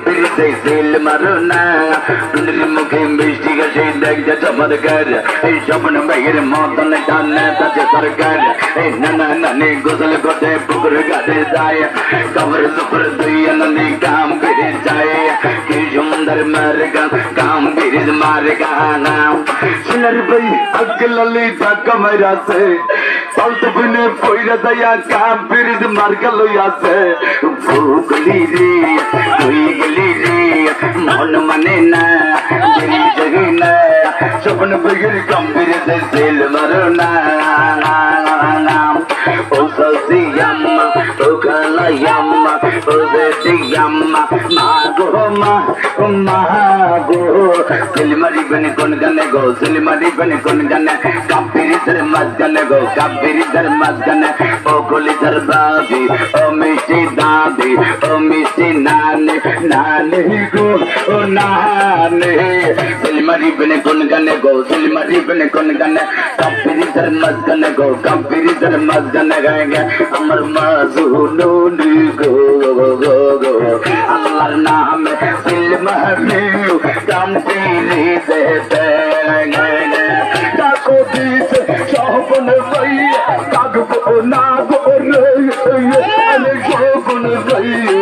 পিরিতে seal মারো না তোদের মুখে মিষ্টি গেছে দেখ যা চমৎকার এই স্বপ্ন ভাইয়ের মতন টানে তাতে সরকার এই নানা নানি গোসল করতে পুকুর ঘাটে যায় কবর সুপুর দুই নানি কাম করে যায় কি সুন্দর মার গান কাম করে মার গান সিনার ভাই আগলালি টাকা মাইরাছে পালতে বিনে পয়রা দয়া কাম করে মার গেল আছে ভুগলি রে তুই গলি রে মন মানে না দিল জগে না স্বপ্ন ভাইয়ের কাম করে সিল মারো না ও সসিয়াম্মা ও খালায়াম্মা ও বেটিয়াম্মা মা গো মা গো সিলমারি বনে কোন গানে গো সিলমারি বনে কোন গানে কাপিরি ধর মাস গানে গো কাপিরি ধর মাস গানে ও গলি ধর বাবি ও মিষ্টি দাদি ও মিষ্টি নানে নানে গো ও নানে সিলমারি বনে কোন গানে গো সিলমারি বনে কোন গানে কাপিরি ধর মাস গানে গো কাপিরি ধর মাস গানে গাएंगे अमर माज़ूनूनी गो गो गो अल्लाह नाम दिल महबूब काम तेरी देते ताको बीच शौक़न भैया काग को ना गो रे अरे शौक़न भैया